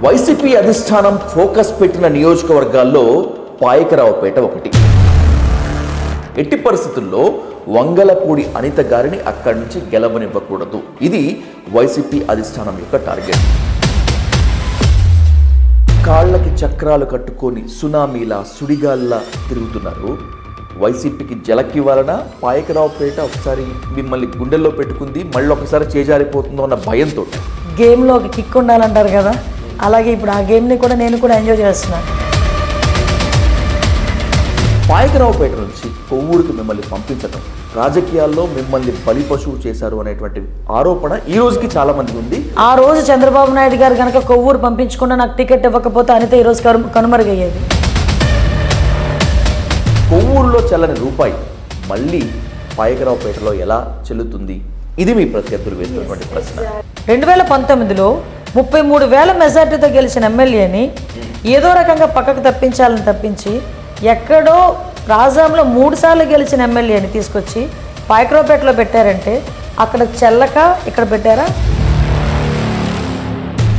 YCP అధిష్టానం focus పెట్టిన నియోజకవర్గాల్లో పాయకరావుపేట ఒకటి. ఎట్టి పరిస్థితుల్లో వంగలపూడి అనిత గారిని అక్కడి నుంచి గెలవనివ్వకూడదు. ఇది వైసీపీ అధిష్టానం యొక్క టార్గెట్. కాళ్ళకి చక్రాలు కట్టుకొని సునామీలా సుడిగాల్లా తిరుగుతున్నారు. వైసీపీకి జలక్కివ్వాలన్నా పాయకరావుపేట ఒకసారి మిమ్మల్ని గుండెల్లో పెట్టుకుంది, మళ్ళీ ఒకసారి చేజారిపోతుందో అన్న భయంతో. గేమ్లో ఒక కిక్ ఉండాలంటారు కదా, అలాగే ఇప్పుడు ఆ గేమ్ని కూడా నేను కూడా ఎంజాయ్ చేస్తున్నాను. పాయకరావుపేట నుంచి కొవ్వూరుకు మిమ్మల్ని పంపించడం, రాజకీయాల్లో మిమ్మల్ని బలి పశువు చేశారు అనేటువంటి ఆరోపణ ఈ రోజుకి చాలా మందికి ఉంది. ఆ రోజు చంద్రబాబు నాయుడు గారు కనుక కొవ్వూరు పంపించకుండా నాకు టికెట్ ఇవ్వకపోతే అనిత ఈరోజు కనుమరుగయ్యేది. కొవ్వూరులో చెల్లని రూపాయి మళ్ళీ పాయకరావుపేటలో ఎలా చెల్లుతుంది? ఇది మీ ప్రత్యర్థులు వేసినటువంటి ప్రశ్న. 2019లో 33,000 మెజార్టీతో గెలిచిన ఎమ్మెల్యేని ఏదో రకంగా పక్కకు తప్పించాలని తప్పించి, ఎక్కడో రాజాంలో 3 సార్లు గెలిచిన ఎమ్మెల్యేని తీసుకొచ్చి పాయకరావుపేటలో పెట్టారంటే అక్కడ చెల్లక ఇక్కడ పెట్టారా?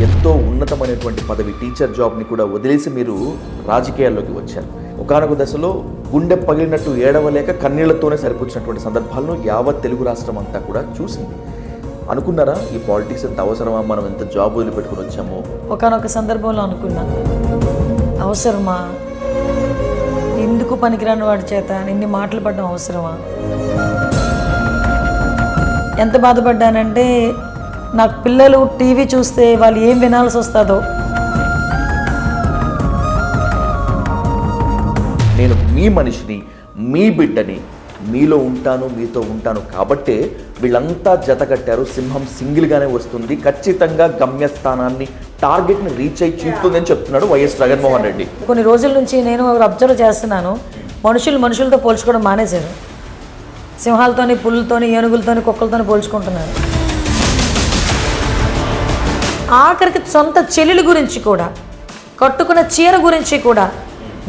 ఎంతో ఉన్నతమైనటువంటి పదవి, టీచర్ జాబ్ని కూడా వదిలేసి మీరు రాజకీయాల్లోకి వచ్చారు. ఒకానొక దశలో గుండె పగిలినట్టు ఏడవలేక కన్నీళ్లతోనే సరిపుచ్చినటువంటి సందర్భాలను యావత్ తెలుగు రాష్ట్రం అంతా కూడా చూసింది. అనుకున్నారా ఈ పాలిటిక్స్ ఎంత అవసరమా, మనం ఎంత జాబ్ వదిలిపెట్టుకుని వచ్చామో? ఒకానొక సందర్భంలో అనుకున్నాను, అవసరమా, ఎందుకు పనికిరాని వాడి చేత ఇన్ని మాటలు పడడం అవసరమా? ఎంత బాధపడ్డానంటే నాకు పిల్లలు టీవీ చూస్తే వాళ్ళు ఏం వినాల్సి వస్తుందో. నేను మీ మనిషిని, మీ బిడ్డని, మీలో ఉంటాను, మీతో ఉంటాను కాబట్టే వీళ్ళంతా జత కట్టారు. సింహం సింగిల్గానే వస్తుంది, ఖచ్చితంగా గమ్యస్థానాన్ని, టార్గెట్ని రీచ్ అయ్యి చూస్తుందని చెప్తున్నాడు వైఎస్ జగన్మోహన్ రెడ్డి. కొన్ని రోజుల నుంచి నేను అబ్జర్వ్ చేస్తున్నాను, మనుషులతో పోల్చుకోవడం మానేశారు. సింహాలతోని, పులులతోని, ఏనుగులతోని, కుక్కలతోని పోల్చుకుంటున్నారు. ఆఖరికి సొంత చెల్లెల గురించి కూడా, కట్టుకున్న చీర గురించి కూడా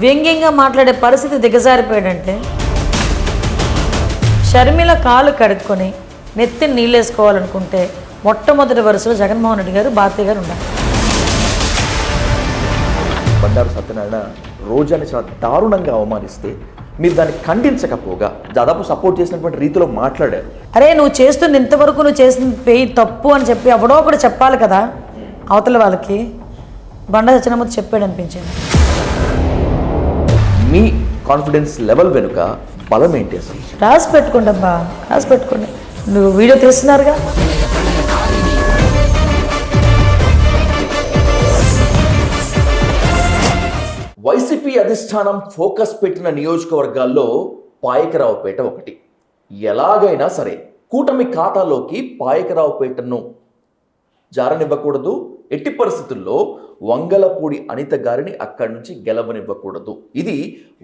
వ్యంగ్యంగా మాట్లాడే పరిస్థితి దిగజారిపోయాడంటే, షర్మిల కాలు కడుక్కొని నెత్తిని నీళ్ళేసుకోవాలనుకుంటే మొట్టమొదటి వరుసలో జగన్మోహన్ రెడ్డి గారు, భారతీయ గారు ఉండాలి. బండారు సత్యనారాయణ రోజాని చాలా దారుణంగా అవమానిస్తే మీరు దాన్ని ఖండించకపోగా దాదాపు సపోర్ట్ చేసినటువంటి రీతిలో మాట్లాడారు. అరే నువ్వు చేస్తుంది ఇంతవరకు, నువ్వు చేసింది పేయి తప్పు అని చెప్పి ఎవడో ఒకటి చెప్పాలి కదా అవతల వాళ్ళకి. బండా సత్యనారాయణ చెప్పాడు అనిపించింది. మీ కాన్ఫిడెన్స్ లెవెల్ వెనుక బలం ఏంటి అసలు? రాసి పెట్టుకోండి అబ్బా, రాసి పెట్టుకోండి. నువ్వు వీడియో తీస్తున్నారుగా. వైసీపీ అధిష్టానం ఫోకస్ పెట్టిన నియోజకవర్గాల్లో పాయకరావుపేట ఒకటి. ఎలాగైనా సరే కూటమి ఖాతాలోకి పాయకరావుపేటను జారనివ్వకూడదు. ఎట్టి పరిస్థితుల్లో వంగలపూడి అనిత గారిని అక్కడి నుంచి గెలవనివ్వకూడదు. ఇది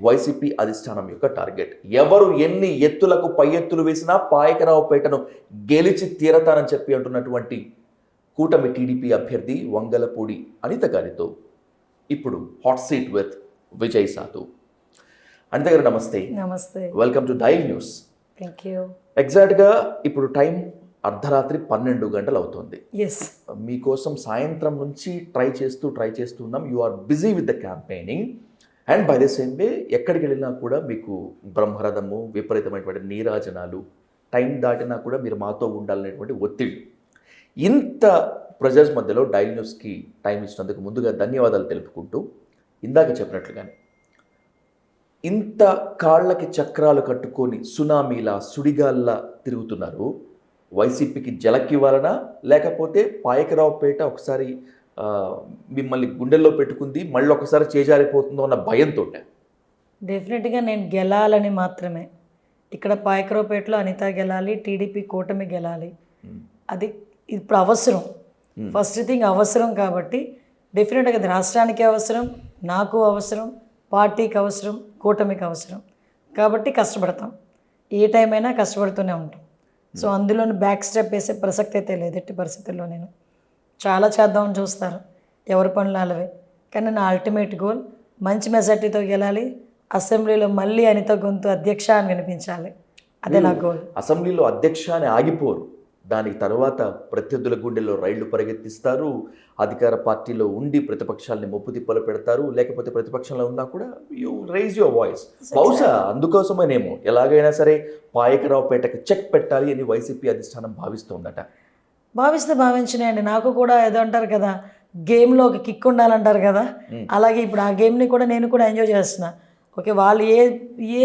వైసీపీ అధిష్టానం యొక్క టార్గెట్. ఎవరు ఎన్ని ఎత్తులకు పై ఎత్తులు వేసినా పాయకరావుపేటను గెలిచి తీరతానని చెప్పి అంటున్నటువంటి కూటమి టీడీపీ అభ్యర్థి వంగలపూడి అనిత గారితో ఇప్పుడు హాట్ సీట్ విత్ విజయ్ సాధు. అనిత గారు నమస్తే. నమస్తే, welcome to dial news. Thank you. ఎగ్జాక్ట్గా ఇప్పుడు టైం అర్ధరాత్రి 12 గంటలు అవుతుంది. ఎస్, మీకోసం సాయంత్రం నుంచి ట్రై చేస్తున్నాం. You are busy with the campaigning and by the same way ఎక్కడికి వెళ్ళినా కూడా మీకు బ్రహ్మరథము, విపరీతమైనటువంటి నీరాజనాలు, టైం దాటినా కూడా మీరు మాతో ఉండాలనేటువంటి ఒత్తిడి. ఇంత ప్రెజర్స్ మధ్యలో డైల్ న్యూస్కి టైం ఇచ్చినందుకు ముందుగా ధన్యవాదాలు తెలుపుకుంటూ, ఇందాక చెప్పినట్లుగానే ఇంత కాళ్ళకి చక్రాలు కట్టుకొని సునామీలా సుడిగాల్లా తిరుగుతున్నారు. వైసీపీకి జలక్కివ్వాలనా, లేకపోతే పాయకరావుపేట ఒకసారి మిమ్మల్ని గుండెల్లో పెట్టుకుంది, మళ్ళీ ఒకసారి చేజారిపోతుందో అన్న భయంతో? డెఫినెట్గా నేను గెలాలని మాత్రమే. ఇక్కడ పాయకరావుపేటలో అనిత గెలాలి, టీడీపీ కూటమి గెలాలి. అది ఇప్పుడు అవసరం. ఫస్ట్ థింగ్ అవసరం కాబట్టి డెఫినెట్గా అది రాష్ట్రానికి అవసరం, నాకు అవసరం, పార్టీకి అవసరం, కూటమికి అవసరం. కాబట్టి కష్టపడతాం, ఏ టైం అయినా కష్టపడుతూనే ఉంటాం. సో అందులో బ్యాక్ స్టెప్ వేసే ప్రసక్తి అయితే లేదు ఎట్టి పరిస్థితుల్లో. నేను చాలా చేద్దామని చూస్తారు, ఎవరి పనులు అలావే. కానీ నా అల్టిమేట్ గోల్ మంచి మెజార్టీతో గెలాలి, అసెంబ్లీలో మళ్ళీ అనిత గొంతు అధ్యక్ష అని వినిపించాలి. అదే నా గోల్. అసెంబ్లీలో అధ్యక్ష అని ఆగిపోరు, దానికి తర్వాత ప్రత్యర్థుల గుండెల్లో రైళ్లు పరిగెత్తిస్తారు, అధికార పార్టీలో ఉండి ప్రతిపక్షాలని ముప్పు తిప్పలు పెడతారు, లేకపోతే ప్రతిపక్షంలో ఉన్నా కూడా యూ రైజ్ యువర్ వాయిస్. బహుశా అందుకోసమేనేమో ఎలాగైనా సరే పాయకరావుపేటకి చెక్ పెట్టాలి అని వైసీపీ అధిష్టానం భావిస్తోందట. భావించినాయండి. నాకు కూడా ఏదో అంటారు కదా, గేమ్లో ఒక కిక్ ఉండాలంటారు కదా, అలాగే ఇప్పుడు ఆ గేమ్ని కూడా నేను కూడా ఎంజాయ్ చేస్తున్నా. ఓకే, వాళ్ళు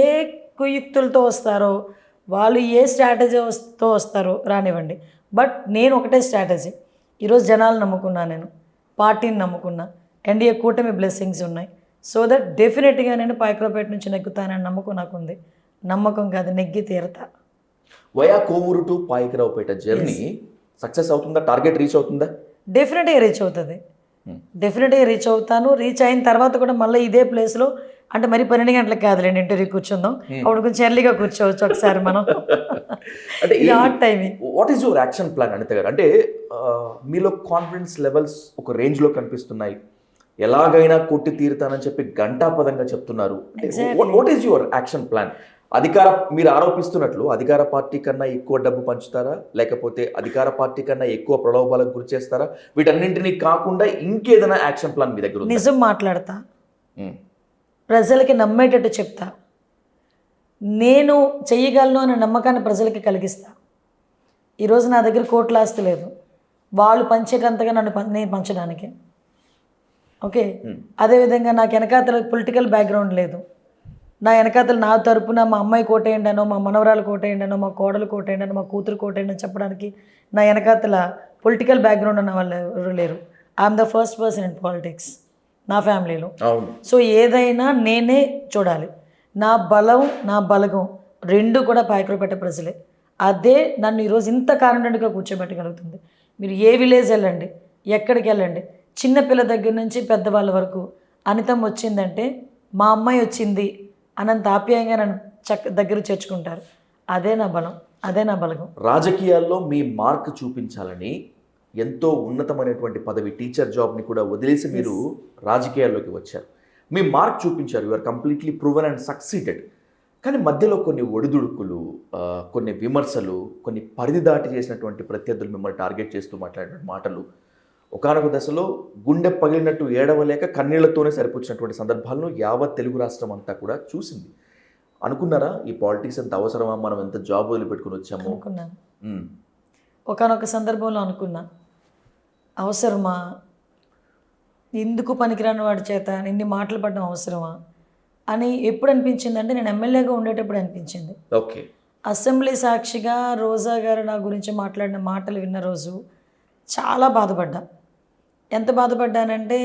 ఏ కుయుక్తులతో వస్తారో, వాళ్ళు ఏ స్ట్రాటజీతో వస్తారో రానివ్వండి, బట్ నేను ఒకటే స్ట్రాటజీ. ఈరోజు జనాలు నమ్ముకున్నా, నేను పార్టీని నమ్ముకున్నా, ఎన్డీఏ కూటమి బ్లెస్సింగ్స్ ఉన్నాయి. సో దట్ డెఫినెట్గా నేను పాయకరావుపేట నుంచి నెగ్గుతానని నమ్మకం నాకుంది. నమ్మకం కాదు, నెగ్గి తీరతా. Via Kovur to Payakaraopeta journey success అవుతుందా? టార్గెట్ రీచ్ అవుతుందా? డెఫినెట్గా రీచ్ అవుతుంది. డెఫినెట్గా రీచ్ అవుతాను. రీచ్ అయిన తర్వాత కూడా మళ్ళీ ఇదే ప్లేస్లో, అంటే మరి 12 గంటలకు కాదులేండి ఇంటర్వ్యూ కూర్చుందాం, అప్పుడు కొంచెం ఎర్లీగా కూర్చోవచ్చు ఒకసారి మనం. అంటే art timing. What is your action plan Anitha garu? అంటే మీలో కాన్ఫిడెన్స్ లెవెల్స్ ఒక రేంజ్లో కనిపిస్తున్నాయి, ఎలాగైనా కొట్టి తీరుతానని చెప్పి ఘంటాపదంగా చెప్తున్నారు. What is your action plan? మీరు ఆరోపిస్తున్నట్లు అధికార పార్టీ కన్నా ఎక్కువ డబ్బు పంచుతారా, లేకపోతే అధికార పార్టీ కన్నా ఎక్కువ ప్రలోభాలకు గురి చేస్తారా? వీటన్నింటినీ కాకుండా ఇంకేదైనా యాక్షన్ ప్లాన్ మీ దగ్గర ఉందా? నిజం మాట్లాడతా, ప్రజలకి నమ్మేటట్టు చెప్తా, నేను చెయ్యగలను అనే నమ్మకాన్ని ప్రజలకి కలిగిస్తా. ఈరోజు నా దగ్గర కోట్ల ఆస్తి లేదు, వాళ్ళు పంచేటంతగా నేను పంచడానికి. ఓకే, అదేవిధంగా నాకు వెనకాతల పొలిటికల్ బ్యాక్గ్రౌండ్ లేదు. నా వెనకాతలు నా తరపున మా అమ్మాయి కోటేయండానో, మా మనవరాలు కోటేయండానో, మా కోడలు కోటేయండానో, మా కూతురు కోటేయండి అని చెప్పడానికి నా వెనకాతల పొలిటికల్ బ్యాక్గ్రౌండ్ ఉన్న వాళ్ళు ఎవరు లేరు. I'm the first person in politics నా ఫ్యామిలీలో. సో ఏదైనా నేనే చూడాలి. నా బలం, నా బలగం రెండు కూడా పాయకరావుపేట ప్రజలే. అదే నన్ను ఈరోజు ఇంత కాన్ఫిడెంట్గా కూర్చోబెట్టగలుగుతుంది. మీరు ఏ విలేజ్ వెళ్ళండి, ఎక్కడికి వెళ్ళండి, చిన్నపిల్ల దగ్గర నుంచి పెద్దవాళ్ళ వరకు అనితమ్మ వచ్చిందంటే మా అమ్మాయి వచ్చింది అనంత ఆప్యాయంగా నన్ను దగ్గర చేర్చుకుంటారు. అదే నా బలం, అదే నా బలగం. రాజకీయాల్లో మీ మార్క్ చూపించాలని ఎంతో ఉన్నతమైనటువంటి పదవి, టీచర్ జాబ్ని కూడా వదిలేసి మీరు రాజకీయాల్లోకి వచ్చారు. మీ మార్క్ చూపించారు, you are completely proven and succeeded. కానీ మధ్యలో కొన్ని ఒడిదుడుకులు, కొన్ని విమర్శలు, కొన్ని పరిధి దాటి చేసినటువంటి ప్రత్యర్థులు మిమ్మల్ని టార్గెట్ చేస్తూ మాట్లాడిన మాటలు ఒకానొక దశలో గుండె పగిలినట్టు ఏడవలేక కన్నీళ్లతోనే సరిపుచ్చినటువంటి సందర్భాలను యావత్ తెలుగు రాష్ట్రం అంతా కూడా చూసింది. అనుకున్నారా ఈ పాలిటిక్స్ ఎంత అవసరమా, మనం ఎంత జాబ్ వదిలిపెట్టుకుని వచ్చాము? అనుకున్నాను. ఒకనొక సందర్భంలో అనుకున్నా, అవసరమా, ఎందుకు పనికిరాని వాడి చేత ఇన్ని మాటలు పడడం అవసరమా అని ఎప్పుడు అనిపించింది అంటే నేను ఎమ్మెల్యేగా ఉండేటప్పుడు అనిపించింది. ఓకే, అసెంబ్లీ సాక్షిగా రోజా గారు నా గురించి మాట్లాడిన మాటలు విన్న రోజు చాలా బాధపడ్డా. ఎంత బాధపడ్డానంటే,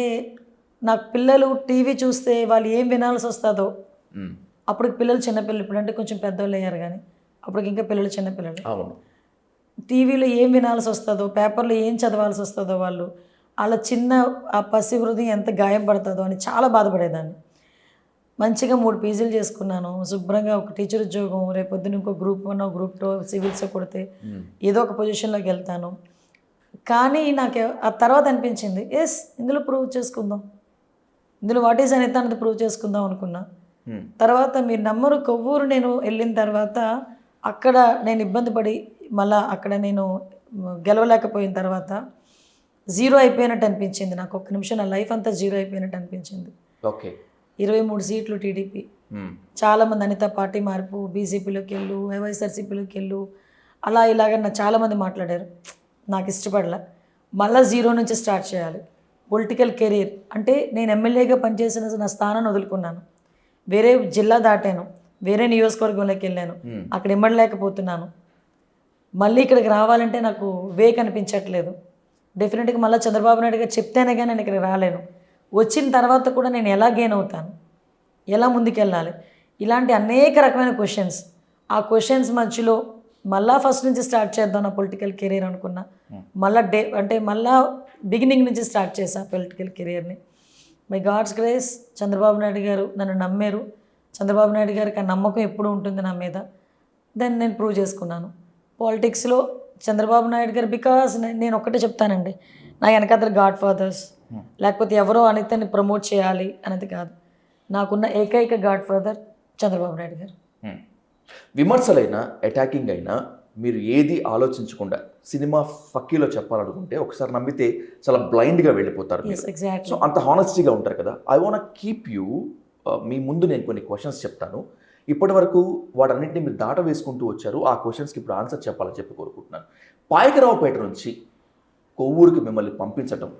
నాకు పిల్లలు టీవీ చూస్తే వాళ్ళు ఏం వినాల్సి వస్తుందో, అప్పుడు పిల్లలు చిన్నపిల్లలు, ఇప్పుడు అంటే కొంచెం పెద్దవాళ్ళు అయ్యారు కానీ అప్పటికి ఇంకా పిల్లలు చిన్నపిల్లలు, టీవీలో ఏం వినాల్సి వస్తుందో, పేపర్లో ఏం చదవాల్సి వస్తుందో, వాళ్ళు అలా చిన్న ఆ పసి హృదయం ఎంత గాయం పడుతుందో అని చాలా బాధపడేదాన్ని. మంచిగా 3 పీజీలు చేసుకున్నాను, శుభ్రంగా ఒక టీచర్ ఉద్యోగం, రేపొద్దున ఇంకో గ్రూప్ 1 గ్రూప్ 2 సివిల్స్ కొడితే ఏదో ఒక పొజిషన్లోకి వెళ్తాను. కానీ నాకు ఆ తర్వాత అనిపించింది, ఇందులో ప్రూవ్ చేసుకుందాం, ఇందులో వాట్ ఈజ్ అనేది అన్నది ప్రూవ్ చేసుకుందాం అనుకున్నా. తర్వాత మీరు నమ్మరు, కొవ్వూరు నేను వెళ్ళిన తర్వాత అక్కడ నేను ఇబ్బంది పడి మళ్ళీ అక్కడ నేను గెలవలేకపోయిన తర్వాత జీరో అయిపోయినట్టు అనిపించింది నాకు. ఒక్క నిమిషం నా లైఫ్ అంతా జీరో అయిపోయినట్టు అనిపించింది. ఓకే, 23 సీట్లు టీడీపీ, చాలామంది అనిత పార్టీ మార్పు, బీజేపీలోకి వెళ్ళు, వైఎస్ఆర్సీపీలోకి వెళ్ళు, అలా ఇలాగ నా చాలామంది మాట్లాడారు. నాకు ఇష్టపడలా. మళ్ళీ జీరో నుంచి స్టార్ట్ చేయాలి పొలిటికల్ కెరీర్ అంటే. నేను ఎమ్మెల్యేగా పనిచేసిన నా స్థానాన్ని వదులుకున్నాను, వేరే జిల్లా దాటాను, వేరే నియోజకవర్గంలోకి వెళ్ళాను, అక్కడ ఇమ్మడలేకపోతున్నాను. మళ్ళీ ఇక్కడికి రావాలంటే నాకు వే కనిపించట్లేదు. డెఫినెట్గా మళ్ళీ చంద్రబాబు నాయుడు గారు చెప్తేనే కానీ నేను ఇక్కడికి రాలేను. వచ్చిన తర్వాత కూడా నేను ఎలా గెయిన్ అవుతాను, ఎలా ముందుకెళ్ళాలి, ఇలాంటి అనేక రకమైన క్వశ్చన్స్. ఆ క్వశ్చన్స్ మధ్యలో మళ్ళీ ఫస్ట్ నుంచి స్టార్ట్ చేద్దాం నా పొలిటికల్ కెరీర్ అనుకున్నా. మళ్ళీ బిగినింగ్ నుంచి స్టార్ట్ చేశాను పొలిటికల్ కెరీర్ని. My god's grace, Chandrababu Naidu garu నన్ను నమ్మారు. చంద్రబాబు నాయుడు గారికి ఆ నమ్మకం ఎప్పుడూ ఉంటుంది నా మీద. దాన్ని నేను ప్రూవ్ చేసుకున్నాను పాలిటిక్స్లో. చంద్రబాబు నాయుడు గారు బికాజ్ నేను ఒక్కటే చెప్తానండి, నా వెనకాతల గాడ్ ఫాదర్స్ లేకపోతే ఎవరో అనితని ప్రమోట్ చేయాలి అనేది కాదు. నాకున్న ఏకైక గాడ్ ఫాదర్ చంద్రబాబు నాయుడు గారు. విమర్శలైనా, అటాకింగ్ అయినా మీరు ఏది ఆలోచించకుండా సినిమా ఫక్కీలో చెప్పాలనుకుంటే ఒకసారి నమ్మితే చాలా బ్లైండ్గా వెళ్ళిపోతారు మీరు. ఎగ్జాక్ట్లీ. సో అంత హానెస్టీగా ఉంటారు కదా. ఐ వాంట్ కీప్ యూ, మీ ముందు నేను కొన్ని క్వశ్చన్స్ చెప్తాను. ఇప్పటి వరకు వాటన్నింటినీ మీరు దాట వేసుకుంటూ వచ్చారు. ఆ క్వశ్చన్స్కి ఇప్పుడు ఆన్సర్ చెప్పాలని చెప్పి కోరుకుంటున్నాను. పాయకరావుపేట నుంచి కొవ్వూరుకి మిమ్మల్ని పంపించటం,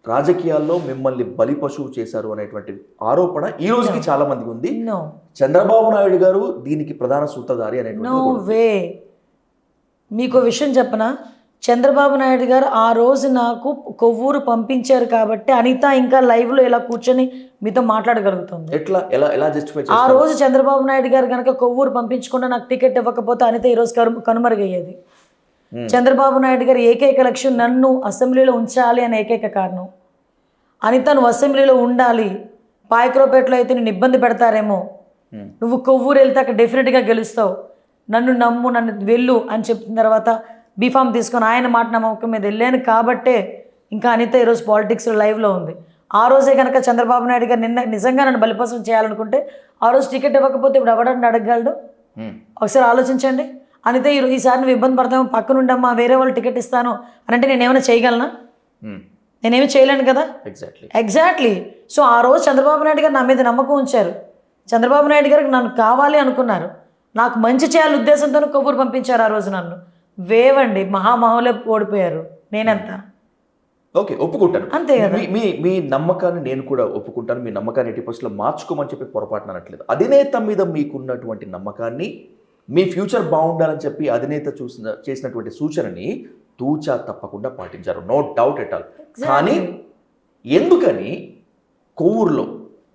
రాజకీయాల్లో మిమ్మల్ని బలి పశువు చేశారు అనేటువంటి ఆరోపణ ఈ రోజుకి చాలా మందికి ఉంది. నో చంద్రబాబు నాయుడు గారు దీనికి ప్రధాన సూత్రధారి నో అనేటువంటి. వే. మీకు విషయం చెప్పనా, చంద్రబాబు నాయుడు గారు ఆ రోజు నాకు కొవ్వూరు పంపించారు కాబట్టి అనిత ఇంకా లైవ్లో ఇలా కూర్చొని మీతో మాట్లాడగలుగుతుంది. ఎట్లా ఎలా ఎలా జస్టిఫై ఆ రోజు చంద్రబాబు నాయుడు గారు కనుక కొవ్వూరు పంపించకుండా నాకు టికెట్ ఇవ్వకపోతే అనిత ఈరోజు కనుమరుగయ్యేది. చంద్రబాబు నాయుడు గారు ఏకైక లక్ష్యం నన్ను అసెంబ్లీలో ఉంచాలి అనే ఏకైక కారణం. అనిత నువ్వు అసెంబ్లీలో ఉండాలి, పాయకరావుపేటలో అయితే నేను ఇబ్బంది పెడతారేమో, నువ్వు కొవ్వూరు వెళ్తే అక్కడ డెఫినెట్గా గెలుస్తావు, నన్ను నమ్ము, నన్ను వెళ్ళు అని చెప్పిన తర్వాత బీఫామ్ తీసుకొని ఆయన మాట నమ్మకం మీద వెళ్ళాను కాబట్టే ఇంకా అనిత ఈరోజు పాలిటిక్స్లో లైవ్లో ఉంది. ఆ రోజే కనుక చంద్రబాబు నాయుడు గారు నిజంగా నన్ను బలిపసం చేయాలనుకుంటే ఆ రోజు టికెట్ ఇవ్వకపోతే ఇప్పుడు ఎవడని అడగగలడు? ఒకసారి ఆలోచించండి. అనిత ఈసారి నువ్వు ఇబ్బంది పడతావు, పక్కనుండమ్మా వేరే వాళ్ళు టికెట్ ఇస్తాను అని అంటే నేనేమైనా చేయగలనా? నేనేమి చేయలేను కదా. ఎగ్జాక్ట్లీ. సో ఆ రోజు చంద్రబాబు నాయుడు గారు నా మీద నమ్మకం ఉంచారు. చంద్రబాబు నాయుడు గారికి నన్ను కావాలి అనుకున్నారు, నాకు మంచి చేయాలి ఉద్దేశంతో కొవ్వూరు పంపించారు. ఆ రోజు నన్ను వేవండి మహామహులే ఓడిపోయారు. నేనెంత ఓకే ఒప్పుకుంటాను, అంతే కదా. మీ మీ నమ్మకాన్ని నేను కూడా ఒప్పుకుంటాను. మీ నమ్మకాన్ని 80% మార్చుకోమని చెప్పి పొరపాటున అనట్లేదు. అధినేత మీద మీకున్నటువంటి నమ్మకాన్ని, మీ ఫ్యూచర్ బాగుండాలని చెప్పి అధినేత చేసినటువంటి సూచనని తూచా తప్పకుండా పాటించారు, నో డౌట్ ఎట్ ఆల్. కానీ ఎందుకని కొవ్వూరులో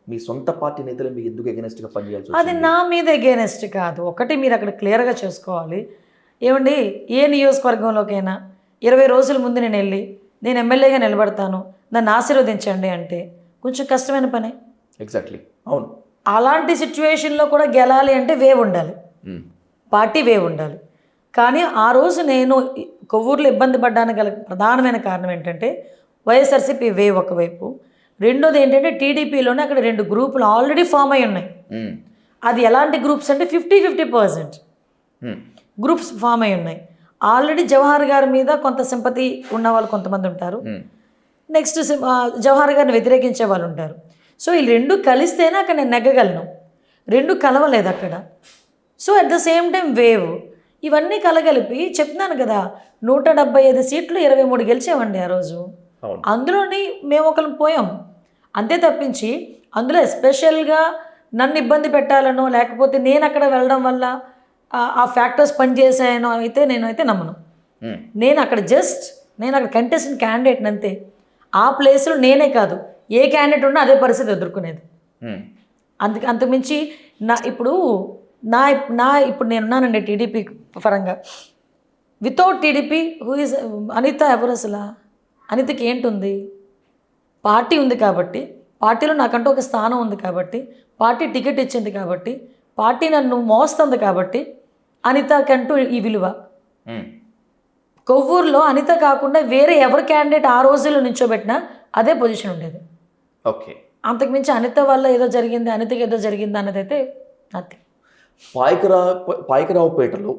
మీ సొంత పార్టీ నేతలు మీకు ఎందుకు ఎగెనెస్ట్గా పనిచేయాల్సి వచ్చింది? అది నా మీద ఎగెనెస్ట్ కాదు. ఒకటి మీరు అక్కడ క్లియర్గా చేసుకోవాలి. ఏమండి, ఏ నియోజకవర్గంలోకైనా 20 రోజుల ముందు నేను వెళ్ళి నేను ఎమ్మెల్యేగా నిలబడతాను, నన్ను ఆశీర్వదించండి అంటే కొంచెం కష్టమైన పనే. ఎగ్జాక్ట్లీ, అవును. అలాంటి సిచ్యువేషన్లో కూడా గెలాలి అంటే వేవ్ ఉండాలి, పార్టీ వేవ్ ఉండాలి. కానీ ఆ రోజు నేను కొవ్వూరులో ఇబ్బంది పడ్డానికి గల ప్రధానమైన కారణం ఏంటంటే వైఎస్ఆర్సీపీ వేవ్ ఒకవైపు, రెండోది ఏంటంటే టీడీపీలోనే అక్కడ 2 గ్రూపులు ఆల్రెడీ ఫామ్ అయి ఉన్నాయి. అది ఎలాంటి గ్రూప్స్ అంటే 50-50% గ్రూప్స్ ఫామ్ అయి ఉన్నాయి. ఆల్రెడీ జవహర్ గారి మీద కొంత సింపతి ఉన్న వాళ్ళు కొంతమంది ఉంటారు, నెక్స్ట్ జవహర్ గారిని వ్యతిరేకించే వాళ్ళు ఉంటారు. సో ఈ 2 కలిస్తేనే అక్కడ నేను నెగ్గగలను, 2 కలవలేదు అక్కడ. So at the same time wave, ఇవన్నీ కలగలిపి చెప్తున్నాను కదా, 175 సీట్లు 23 గెలిచామండి ఆ రోజు. అందులోని మేము ఒకరు పోయాం అంతే తప్పించి అందులో ఎస్పెషల్గా నన్ను ఇబ్బంది పెట్టాలనో లేకపోతే నేను అక్కడ వెళ్ళడం వల్ల ఆ ఫ్యాక్టర్స్ పనిచేసాయనో అయితే నేనైతే నమ్మను. నేను అక్కడ కంటెస్టెంట్ క్యాండిడేట్ని అంతే. ఆ ప్లేస్లో నేనే కాదు, ఏ క్యాండిడేట్ ఉన్నా అదే పరిస్థితి ఎదుర్కొనేది. అంతకుమించి ఇప్పుడు నేనున్నానండి టీడీపీ పరంగా. Without TDP who is Anitha? ఎవరు అసలు? అనితకి ఏంటుంది? పార్టీ ఉంది కాబట్టి, పార్టీలో నాకంటూ ఒక స్థానం ఉంది కాబట్టి, పార్టీ టికెట్ ఇచ్చింది కాబట్టి, పార్టీ నన్ను మోస్తుంది కాబట్టి అనితకంటూ ఈ విలువ. కొవ్వూరులో అనిత కాకుండా వేరే ఎవరు క్యాండిడేట్ ఆ రోజుల్లో నించోబెట్టినా అదే పొజిషన్ ఉండేది. ఓకే. అంతకుమించి అనిత వల్ల ఏదో జరిగింది, అనితకి ఏదో జరిగింది అన్నది అయితే నథింగ్. పాయకరావుపేటలో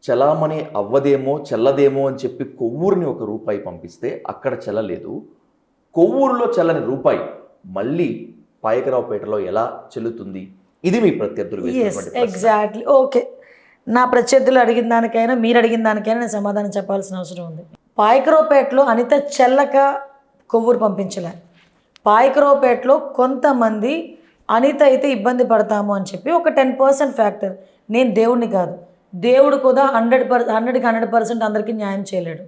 చలామణి అవ్వదేమో చెల్లదేమో అని చెప్పి కొవ్వూరుని ₹1 పంపిస్తే అక్కడ చెల్లలేదు. కొవ్వూరులో చెల్లని రూపాయి మళ్ళీ పాయకరావుపేటలో ఎలా చెల్లుతుంది? ఇది మీ ప్రత్యర్థులు. ఎగ్జాక్ట్లీ. ఓకే, నా ప్రత్యర్థులు అడిగిన దానికైనా మీరు అడిగిన దానికైనా నేను సమాధానం చెప్పాల్సిన అవసరం ఉంది. పాయకరావుపేటలో అనిత చెల్లక కొవ్వూరు పంపించలే. పాయకరావుపేటలో కొంతమంది అనిత అయితే ఇబ్బంది పడతాము అని చెప్పి ఒక 10% ఫ్యాక్టర్. నేను దేవుడిని కాదు, దేవుడు కూడా 100% అందరికీ న్యాయం చేయలేడు.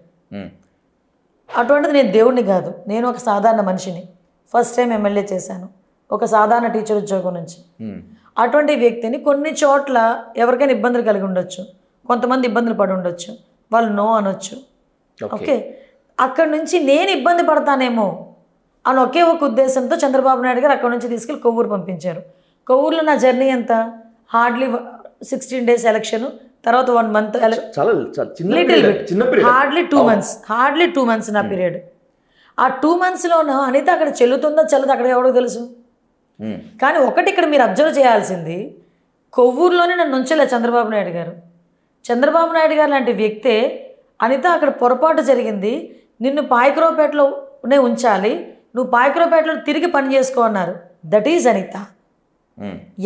అటువంటిది నేను దేవుడిని కాదు, నేను ఒక సాధారణ మనిషిని. ఫస్ట్ టైం ఎమ్మెల్యే చేశాను ఒక సాధారణ టీచర్ ఉద్యోగం నుంచి. అటువంటి వ్యక్తిని కొన్ని చోట్ల ఎవరికైనా ఇబ్బందులు కలిగి ఉండొచ్చు, కొంతమంది ఇబ్బందులు పడి ఉండొచ్చు, వాళ్ళు నో అనొచ్చు. ఓకే, అక్కడి నుంచి నేను ఇబ్బంది పడతానేమో అని ఒకే ఒక ఉద్దేశంతో చంద్రబాబు నాయుడు గారు అక్కడ నుంచి తీసుకెళ్ళి కొవ్వూరు పంపించారు. కొవ్వూరులో నా జర్నీ ఎంత? హార్డ్లీ 16 days ఎలక్షన్, తర్వాత 1 month, హార్డ్లీ 2 months నా పీరియడ్. ఆ 2 monthsలోనూ అనిత అక్కడ చెల్లుతుందో చెల్లదు అక్కడ ఎవడో తెలుసు. కానీ ఒకటి ఇక్కడ మీరు అబ్జర్వ్ చేయాల్సింది, కొవ్వూరులోనే నన్ను ఉంచలే చంద్రబాబు నాయుడు గారు. చంద్రబాబు నాయుడు గారు లాంటి వ్యక్తే అనిత అక్కడ పొరపాటు జరిగింది, నిన్ను పాయకరావుపేటలోనే ఉంచాలి, నువ్వు పాయకరావుపేటలో తిరిగి పని చేసుకో అన్నారు. That is Anitha.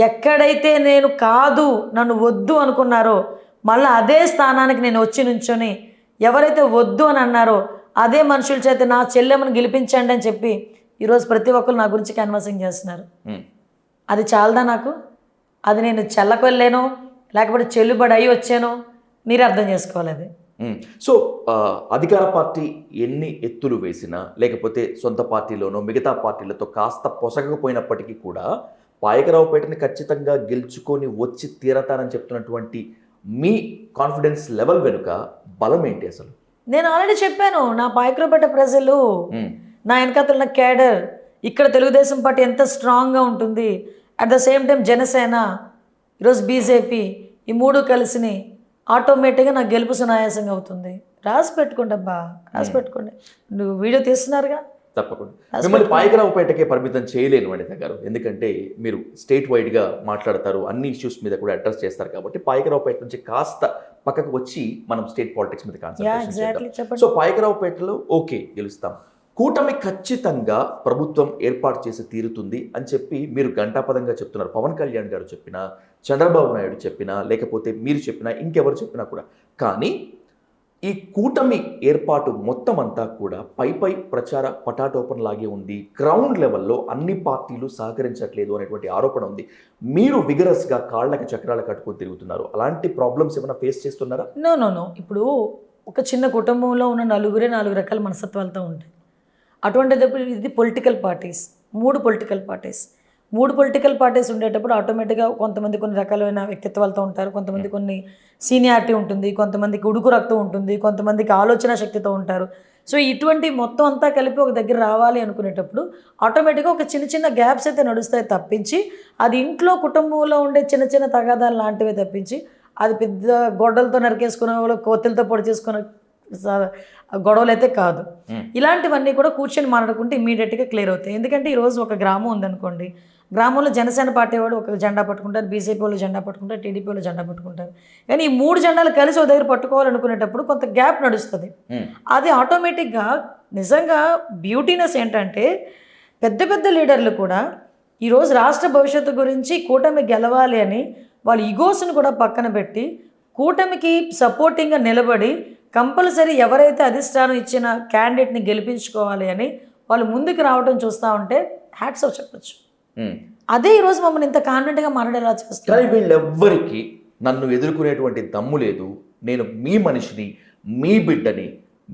ఎక్కడైతే నేను కాదు నన్ను వద్దు అనుకున్నారో మళ్ళీ అదే స్థానానికి నేను వచ్చి నుంచొని ఎవరైతే వద్దు అని అన్నారో అదే మనుషుల చేత నా చెల్లెమ్మను గెలిపించండి అని చెప్పి ఈరోజు ప్రతి ఒక్కరు నా గురించి క్యాన్వాసింగ్ చేస్తున్నారు. అది చాలదా నాకు? అది నేను చెల్లకు వెళ్ళానో లేకపోతే చెల్లుబడి అయ్యి వచ్చానో మీరు అర్థం చేసుకోవాలి. అది సో అధికార పార్టీ ఎన్ని ఎత్తులు వేసినా లేకపోతే సొంత పార్టీలోనో మిగతా పార్టీలతో కాస్త పొసగకపోయినప్పటికీ కూడా పాయకరావుపేటని ఖచ్చితంగా గెలుచుకొని వచ్చి తీరతానని చెప్తున్నటువంటి మీ కాన్ఫిడెన్స్ లెవెల్ వెనుక బలం ఏంటి అసలు? నేను ఆల్రెడీ చెప్పాను, నా పాయకరావుపేట ప్రజలు, నా వెనకాతల ఉన్న క్యాడర్, ఇక్కడ తెలుగుదేశం పార్టీ ఎంత స్ట్రాంగ్గా ఉంటుంది, at the same time Janasena, ఈరోజు బీజేపీ, ఈ మూడు కలిసిని ఆటోమేటిక్గా నాకు గెలుపు సునాయాసంగా అవుతుంది. రాసి పెట్టుకోండి అబ్బా, రాసి పెట్టుకోండి. నువ్వు వీడియో తీస్తున్నారుగా, తప్పకుండా. మిమ్మల్ని పాయకరావుపేటకే పరిమితం చేయలేను అనిత గారు, ఎందుకంటే మీరు స్టేట్ వైడ్గా మాట్లాడతారు, అన్ని ఇష్యూస్ మీద కూడా అడ్రస్ చేస్తారు కాబట్టి పాయకరావుపేట నుంచి కాస్త పక్కకు వచ్చి మనం స్టేట్ పాలిటిక్స్ మీద కాన్సంట్రేషన్ చేద్దాం. సో పాయకరావుపేటలో ఓకే గెలుస్తాం, కూటమి ఖచ్చితంగా ప్రభుత్వం ఏర్పాటు చేసి తీరుతుంది అని చెప్పి మీరు ఘంటాపదంగా చెప్తున్నారు. పవన్ కళ్యాణ్ గారు చెప్పినా, చంద్రబాబు నాయుడు చెప్పినా, లేకపోతే మీరు చెప్పినా, ఇంకెవరు చెప్పినా కూడా. కానీ ఈ కూటమి ఏర్పాటు మొత్తం అంతా కూడా పై ప్రచార పటాటోపన్ లాగే ఉంది. గ్రౌండ్ లెవెల్లో అన్ని పార్టీలు సహకరించట్లేదు అనేటువంటి ఆరోపణ ఉంది. మీరు విగరస్గా కాళ్ళకి చక్రాలు కట్టుకొని తిరుగుతున్నారు. అలాంటి ప్రాబ్లమ్స్ ఏమైనా ఫేస్ చేస్తున్నారా? నో. ఇప్పుడు ఒక చిన్న కుటుంబంలో ఉన్న నలుగురే 4 రకాల మనస్తత్వాలతో ఉంటాయి. అటువంటిది ఇది పొలిటికల్ పార్టీస్, 3 పొలిటికల్ పార్టీస్ ఉండేటప్పుడు ఆటోమేటిక్గా కొంతమంది కొన్ని రకాలైన వ్యక్తిత్వాలతో ఉంటారు, కొంతమంది కొన్ని సీనియారిటీ ఉంటుంది, కొంతమందికి ఉడుకు రక్తం ఉంటుంది, కొంతమందికి ఆలోచన శక్తితో ఉంటారు. సో ఇటువంటి మొత్తం అంతా కలిపి ఒక దగ్గర రావాలి అనుకునేటప్పుడు ఆటోమేటిక్గా ఒక చిన్న గ్యాప్స్ అయితే నడుస్తాయి తప్పించి, అది ఇంట్లో కుటుంబంలో ఉండే చిన్న తగాదాలు లాంటివే తప్పించి, అది పెద్ద గొడ్డలతో నరికేసుకునే వాళ్ళు కోతులతో పొడి చేసుకునే గొడవలు అయితే కాదు. ఇలాంటివన్నీ కూడా కూర్చొని మాట్లాడుకుంటే ఇమీడియట్గా క్లియర్ అవుతాయి. ఎందుకంటే ఈరోజు ఒక గ్రామం ఉందనుకోండి, గ్రామంలో జనసేన పార్టీ వాడు ఒక జెండా పట్టుకుంటారు, బీజేపీ వాళ్ళు జెండా పట్టుకుంటారు, టీడీపీ వాళ్ళు జెండా పట్టుకుంటారు. కానీ ఈ 3 జెండాలు కలిసి ఒక దగ్గర పట్టుకోవాలనుకునేటప్పుడు కొంత గ్యాప్ నడుస్తుంది. అది ఆటోమేటిక్గా నిజంగా బ్యూటీనెస్ ఏంటంటే పెద్ద లీడర్లు కూడా ఈరోజు రాష్ట్ర భవిష్యత్తు గురించి కూటమి గెలవాలి అని వాళ్ళ ఈగోస్ని కూడా పక్కన పెట్టి కూటమికి సపోర్టింగ్గా నిలబడి కంపల్సరీ ఎవరైతే అధిష్టానం ఇచ్చిన క్యాండిడేట్ని గెలిపించుకోవాలి అని వాళ్ళు ముందుకు రావడం చూస్తూ ఉంటే హ్యాట్స్ ఆఫ్ చెప్పచ్చు. అదే ఈరోజు మమ్మల్ని ఇంత కాన్ఫిడెంట్గా మాట్లాడేలా చేస్తారు. కానీ వీళ్ళెవ్వరికి నన్ను ఎదుర్కొనేటువంటి దమ్ము లేదు. నేను మీ మనిషిని, మీ బిడ్డని,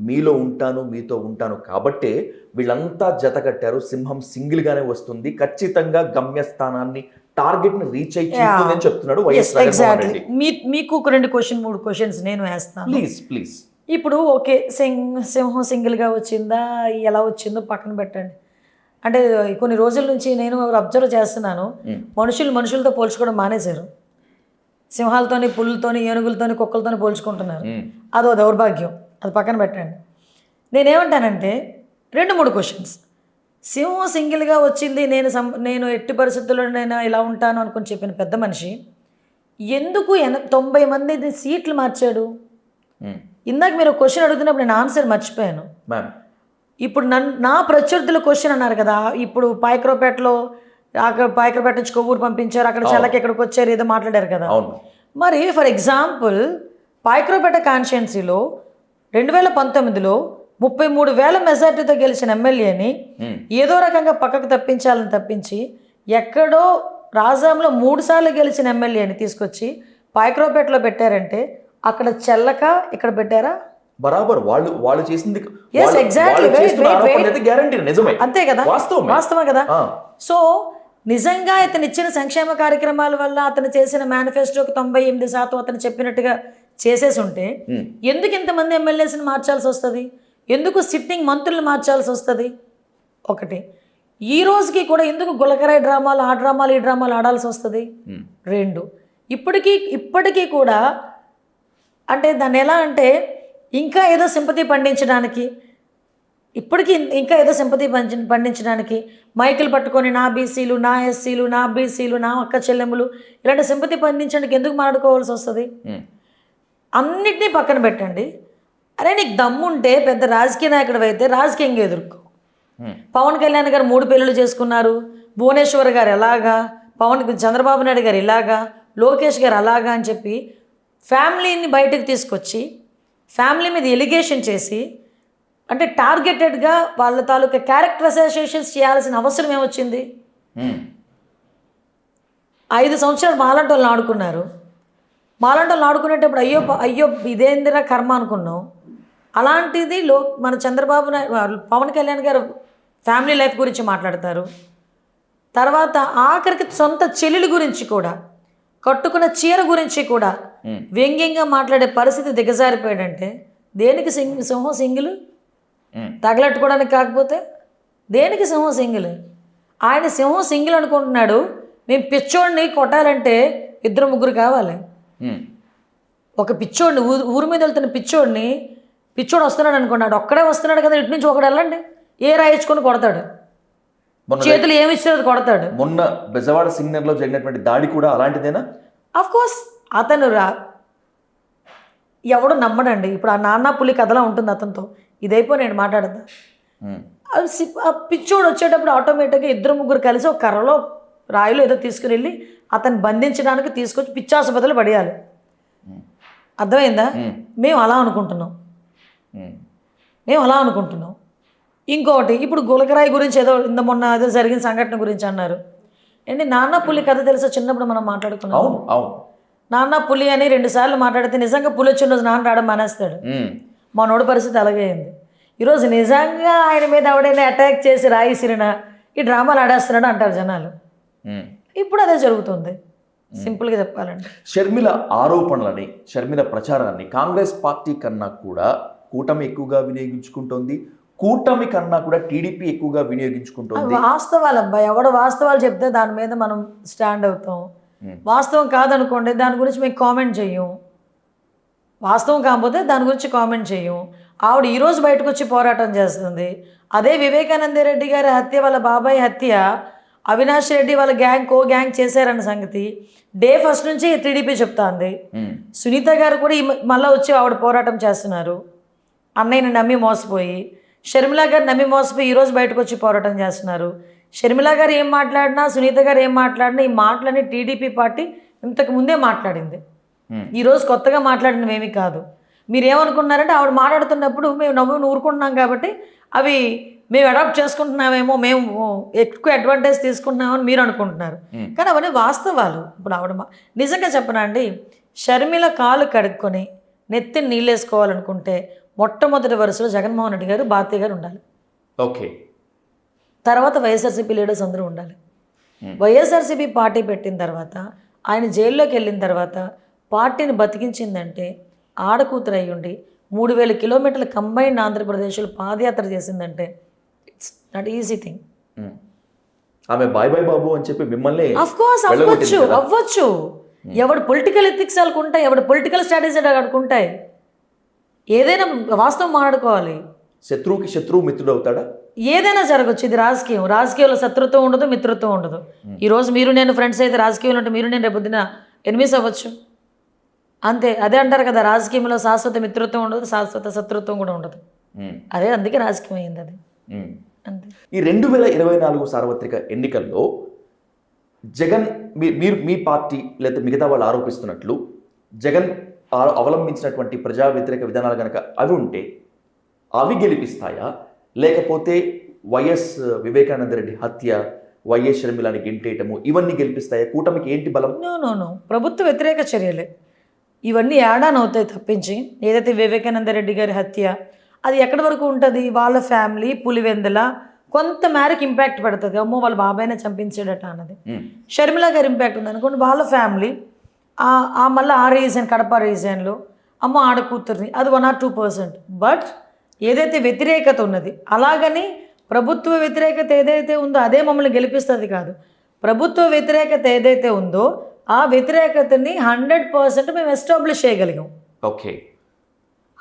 మీలో ఉంటాను, మీతో ఉంటాను కాబట్టే వీళ్ళంతా జత కట్టారు. సింహం సింగిల్గానే వస్తుంది, ఖచ్చితంగా గమ్యస్థానాన్ని టార్గెట్ని రీచ్ అయ్యి చెప్తున్నాడు వైఎస్ జగన్మోహన్ రెడ్డి. మీకు 2 3 క్వశ్చన్స్ నేను వేస్తాను, ప్లీజ్. ఇప్పుడు ఓకే, సింహం సింగిల్గా వచ్చిందా, ఎలా వచ్చిందో పక్కన పెట్టండి. అంటే కొన్ని రోజుల నుంచి నేను అబ్జర్వ్ చేస్తున్నాను, మనుషులతో పోల్చుకోవడం మానేశారు. సింహాలతోని, పులులతోని, ఏనుగులతోని, కుక్కలతోని పోల్చుకుంటున్నారు. అదో దౌర్భాగ్యం, అది పక్కన పెట్టండి. నేనేమంటానంటే 2 3 క్వశ్చన్స్. సింహం సింగిల్గా వచ్చింది, నేను ఎట్టి పరిస్థితుల్లోనైనా ఇలా ఉంటాను అనుకుని చెప్పిన పెద్ద మనిషి ఎందుకు 90 మంది సీట్లు మార్చాడు? ఇందాక మీరు క్వశ్చన్ అడుగుతున్నప్పుడు నేను ఆన్సర్ మర్చిపోయాను. ఇప్పుడు నా ప్రత్యర్థుల క్వశ్చన్ అన్నారు కదా, ఇప్పుడు పాయకరావుపేటలో పాయకరావుపేట నుంచి కొవ్వూరు పంపించారు, అక్కడ చెల్లకి ఎక్కడికి వచ్చారు, ఏదో మాట్లాడారు కదా. మరి ఫర్ ఎగ్జాంపుల్ పాయకరావుపేట కాన్స్టిట్యున్సీలో 2019లో 33,000 మెజార్టీతో గెలిచిన ఎమ్మెల్యేని ఏదో రకంగా పక్కకు తప్పించి ఎక్కడో రాజాంలో 3 సార్లు గెలిచిన ఎమ్మెల్యేని తీసుకొచ్చి పాయకరావుపేటలో పెట్టారంటే అక్కడ చెల్లక ఇక్కడ పెట్టారా? బరాబర్ వాళ్ళు చేసింది అంతే కదా, వాస్తవమే కదా. సో నిజంగా అతను ఇచ్చిన సంక్షేమ కార్యక్రమాల వల్ల అతను చేసిన మేనిఫెస్టోకి 98% అతను చెప్పినట్టుగా చేసేసి ఉంటే ఎందుకు ఇంతమంది ఎమ్మెల్యేస్ని మార్చాల్సి వస్తుంది? ఎందుకు సిట్టింగ్ మంత్రులు మార్చాల్సి వస్తుంది? ఒకటి, ఈ రోజుకి కూడా ఎందుకు గులకరాయి డ్రామాలు, ఆ డ్రామాలు, ఈ డ్రామాలు ఆడాల్సి వస్తుంది? 2, ఇప్పటికీ కూడా అంటే దాన్ని ఎలా అంటే ఇంకా ఏదో సింపతి పండించడానికి, పండించడానికి మైకులు పట్టుకొని నా బీసీలు, నా ఎస్సీలు, నా బీసీలు, నా అక్క చెల్లెములు ఇలాంటి సింపతి పండించడానికి ఎందుకు మాట్లాడుకోవాల్సి వస్తుంది? అన్నిటినీ పక్కన పెట్టండి. అరే నీకు దమ్ముంటే పెద్ద రాజకీయ నాయకుడు అయితే రాజకీయంగా ఎదుర్కో. పవన్ కళ్యాణ్ గారు 3 పెళ్ళిళ్ళు చేసుకున్నారు, భువనేశ్వర్ గారు ఎలాగా, చంద్రబాబు నాయుడు గారు ఇలాగా, లోకేష్ గారు అలాగా అని చెప్పి ఫ్యామిలీని బయటకు తీసుకొచ్చి ఫ్యామిలీ మీద ఎలిగేషన్ చేసి అంటే టార్గెటెడ్గా వాళ్ళ తాలూకా క్యారెక్టర్ అసోసియేషన్స్ చేయాల్సిన అవసరం ఏమొచ్చింది? 5 సంవత్సరాలు మాలాంటి వాళ్ళని ఆడుకున్నారు. మాలాంటి వాళ్ళని ఆడుకునేటప్పుడు అయ్యో ఇదేందిరా కర్మ అనుకున్నాం. అలాంటిది మన చంద్రబాబు నాయుడు పవన్ కళ్యాణ్ గారు ఫ్యామిలీ లైఫ్ గురించి మాట్లాడతారు. తర్వాత ఆఖరికి సొంత చెల్లెలి గురించి కూడా, కట్టుకున్న చీర గురించి కూడా వ్యంగ్యంగా మాట్లాడే పరిస్థితి దిగజారిపోయాడంటే దేనికి సింహం సింగిల్? తగలట్టుకోవడానికి కాకపోతే దేనికి సింహం సింగిల్? ఆయన సింహం సింగిల్ అనుకుంటున్నాడు. మేము పిచ్చోడిని కొట్టాలంటే 2-3 కావాలి. ఒక పిచ్చోడిని ఊరి మీద వెళ్తున్న పిచ్చోడు వస్తున్నాడు అనుకున్నాడు, ఒక్కడే వస్తున్నాడు కదా, ఇటు నుంచి ఒకడు వెళ్ళండి ఏ రాయించుకొని కొడతాడు, చేతులు ఏమి ఇచ్చినది కొడతాడు. మొన్న బెజవాడ సిగ్నల్లో జరిగినటువంటి దాడి కూడా అలాంటిదేనా? ఆఫ్ కోర్స్ అతను ఎవడు నమ్మడండి. ఇప్పుడు ఆ నాన్న పులి కథలా ఉంటుంది అతనితో. ఇదైపో నేను మాట్లాడదా, ఆ పిచ్చోడు వచ్చేటప్పుడు ఆటోమేటిక్గా 2-3 కలిసి ఒక కర్రలో రాయిలో ఏదో తీసుకుని వెళ్ళి అతన్ని బంధించడానికి తీసుకొచ్చి పిచ్చాసుపత్రులు పడేయాలి. అర్థమైందా? మేము అలా అనుకుంటున్నాం. ఇంకోటి ఇప్పుడు గులకరాయి గురించి ఏదో మొన్న ఏదో జరిగిన సంఘటన గురించి అన్నారు. ఏంటి నాన్న పులి కథ తెలుసా? చిన్నప్పుడు మనం మాట్లాడుకున్నాం. నాన్న పులి అని 2 సార్లు మాట్లాడితే నిజంగా పులి వచ్చిన రోజు నాన్న రావడం మానేస్తాడు. మనోడి పరిస్థితి అలాగే అయింది. ఈరోజు నిజంగా ఆయన మీద ఎవడైనా అటాక్ చేసి రాయిసిరినా ఈ డ్రామాలు ఆడేస్తున్నాడు అంటారు జనాలు. ఇప్పుడు అదే జరుగుతుంది సింపుల్గా చెప్పాలంటే. షర్మిల ఆరోపణలని, షర్మిల ప్రచారాన్ని కాంగ్రెస్ పార్టీ కన్నా కూడా కూటమి ఎక్కువగా వినియోగించుకుంటోంది, కూటమి కన్నా కూడా టీడీపీ ఎక్కువగా వినియోగించుకుంటుంది. వాస్తవాలు అబ్బాయి, ఎవడో వాస్తవాలు చెప్తే దాని మీద మనం స్టాండ్ అవుతాం. వాస్తవం కాదనుకోండి దాని గురించి మేము కామెంట్ చెయ్యం. వాస్తవం కాకపోతే దాని గురించి కామెంట్ చెయ్యం. ఆవిడ ఈరోజు బయటకు వచ్చి పోరాటం చేస్తుంది. అదే వివేకానంద రెడ్డి గారి హత్య, వాళ్ళ బాబాయ్ హత్య అవినాష్ రెడ్డి వాళ్ళ గ్యాంగ్ చేశారన్న సంగతి డే ఫస్ట్ నుంచి టీడీపీ చెప్తాంది. సునీత గారు కూడా మళ్ళీ వచ్చి ఆవిడ పోరాటం చేస్తున్నారు. అన్నయ్యని నమ్మి మోసపోయి, షర్మిల గారు నమ్మి మోసపోయి ఈరోజు బయటకు వచ్చి పోరాటం చేస్తున్నారు. షర్మిల గారు ఏం మాట్లాడినా, సునీత గారు ఏం మాట్లాడినా ఈ మాటలని టీడీపీ పార్టీ ఇంతకు ముందే మాట్లాడింది. ఈరోజు కొత్తగా మాట్లాడినవేమీ కాదు. మీరు ఏమనుకున్నారంటే ఆవిడ మాట్లాడుతున్నప్పుడు మేము నవ్వును ఊరుకుంటున్నాం కాబట్టి అవి మేము అడాప్ట్ చేసుకుంటున్నామేమో, మేము ఎక్కువ అడ్వాంటేజ్ తీసుకుంటున్నామని మీరు అనుకుంటున్నారు. కానీ అవన్నీ వాస్తవాలు. ఇప్పుడు ఆవిడ నిజంగా చెప్పనా అండి, షర్మిల కాలు కడుక్కొని నెత్తిని నీళ్ళు వేసుకోవాలనుకుంటే మొట్టమొదటి వరుసలో జగన్మోహన్ రెడ్డి గారు, భారతీయ గారు ఉండాలి. ఓకే. తర్వాత వైఎస్ఆర్సీపీ లీడర్స్ అందరూ ఉండాలి. వైఎస్ఆర్సీపీ పార్టీ పెట్టిన తర్వాత, ఆయన జైల్లోకి వెళ్ళిన తర్వాత పార్టీని బతికించిందంటే ఆడకూతురు అయ్యుండి 3000 కిలోమీటర్ల కంబైన్డ్ ఆంధ్రప్రదేశ్లో పాదయాత్ర చేసిందంటే ఇట్స్ నాట్ ఈజీ థింగ్. ఆమె బాయ్ బాయ్ బాబు అని చెప్పి మిమ్మల్ని అవ్వచ్చు. ఎవడు పొలిటికల్ ఎథిక్స్ వాళ్ళకు ఉంటాయి, ఎవడు పొలిటికల్ స్ట్రాటజీ వాళ్ళకు ఉంటాయి. ఏదైనా వాస్తవం మాట్లాడుకోవాలి. శత్రువుకి శత్రువు మిత్రుడు అవుతాడా? ఏదైనా జరగచ్చు. ఇది రాజకీయంలో శత్రుత్వం ఉండదు, మిత్రత్వం ఉండదు. ఈరోజు మీరు నేను ఫ్రెండ్స్ అయితే రాజకీయంలో ఉంటే మీరు నేను రేపొద్దున ఎనిమిస్ అవ్వచ్చు అంతే. అదే అంటారు కదా, రాజకీయంలో శాశ్వత మిత్రత్వం ఉండదు, శాశ్వత శత్రుత్వం కూడా ఉండదు. అదే అందుకే రాజకీయం అయింది అది అంతే. ఈ 2024 సార్వత్రిక ఎన్నికల్లో జగన్ మీ పార్టీ లేదా మిగతా వాళ్ళు ఆరోపిస్తున్నట్లు జగన్ అవలంబించినటువంటి ప్రజా వ్యతిరేక విధానాలు కనుక అవి ఉంటే అవి గెలిపిస్తాయా, లేకపోతే వైఎస్ వివేకానంద రెడ్డి హత్య, వైఎస్ షర్మిలాని గెంటేయటము ఇవన్నీ గెలిపిస్తాయా? కూటమికి ఏంటి బలం? నో ప్రభుత్వ వ్యతిరేక చర్యలే ఇవన్నీ ఏడానవుతాయి తప్పించి, ఏదైతే వివేకానంద రెడ్డి గారి హత్య అది ఎక్కడి వరకు ఉంటుంది, వాళ్ళ ఫ్యామిలీ పులివెందుల కొంత మేరకు ఇంపాక్ట్ పడుతుంది. అమ్మో వాళ్ళ బాబాయ్నే చంపించాడట అన్నది. షర్మిల గారి ఇంపాక్ట్ ఉంది అనుకోండి, వాళ్ళ ఫ్యామిలీ మళ్ళీ ఆ రీజన్ కడప రీజన్లో అమ్మో ఆడకూతుర్ని అది 1 or 2%. బట్ ఏదైతే వ్యతిరేకత ఉన్నది, అలాగని ప్రభుత్వ వ్యతిరేకత ఏదైతే ఉందో అదే మమ్మల్ని గెలిపిస్తుంది కాదు. ప్రభుత్వ వ్యతిరేకత ఏదైతే ఉందో ఆ వ్యతిరేకతని 100% మేము ఎస్టాబ్లిష్ చేయగలిగాం. ఓకే,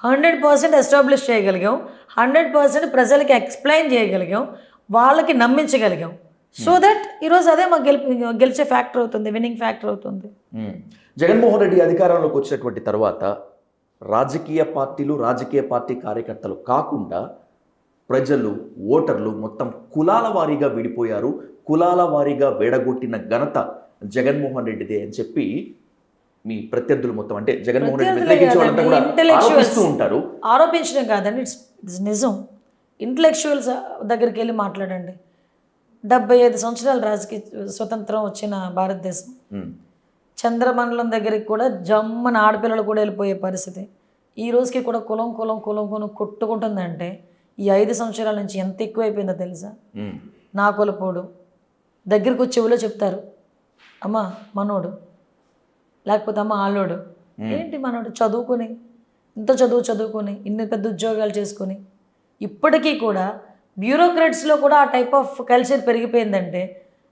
100% ఎస్టాబ్లిష్ చేయగలిగాం, 100% ప్రజలకి ఎక్స్ప్లెయిన్ చేయగలిగాం, వాళ్ళకి నమ్మించగలిగాం. సో దట్ ఈరోజు అదే మాకు గెలిచే ఫ్యాక్టర్ అవుతుంది, విన్నింగ్ ఫ్యాక్టర్ అవుతుంది. జగన్మోహన్ రెడ్డి అధికారంలోకి వచ్చినటువంటి తర్వాత రాజకీయ పార్టీలు, రాజకీయ పార్టీ కార్యకర్తలు కాకుండా ప్రజలు, ఓటర్లు మొత్తం కులాల వారీగా విడిపోయారు, కులాల వారీగా వేడగొట్టిన ఘనత జగన్మోహన్ రెడ్డిదే అని చెప్పి మీ ప్రత్యర్థులు మొత్తం, అంటే జగన్మోహన్ రెడ్డి వ్యతిరేకించే వాళ్ళంతా కూడా ఆరోపిస్తూ ఉంటారు. ఆరోపించడం కాదండి, ఇట్స్ నిజం. ఇంటలెక్చువల్స్ దగ్గరికి వెళ్ళి మాట్లాడండి. 75 సంవత్సరాల రాజకీయ స్వతంత్రం వచ్చిన భారతదేశం, చంద్రమండలం దగ్గరికి కూడా జమ్మని ఆడపిల్లలు కూడా వెళ్ళిపోయే పరిస్థితి. ఈ రోజుకి కూడా కులం కులం కులం కులం కొట్టుకుంటుందంటే ఈ 5 సంవత్సరాల నుంచి ఎంత ఎక్కువైపోయిందో తెలుసా? నా కులపోడు దగ్గరికి వచ్చి చెవిలో చెప్తారు, అమ్మ మనోడు, లేకపోతే అమ్మ ఆలోడు. ఏంటి మనోడు చదువుకొని, ఇంత చదువుకొని ఇన్ని పెద్ద ఉద్యోగాలు చేసుకొని ఇప్పటికీ కూడా బ్యూరోక్రాట్స్లో కూడా ఆ టైప్ ఆఫ్ కల్చర్ పెరిగిపోయిందంటే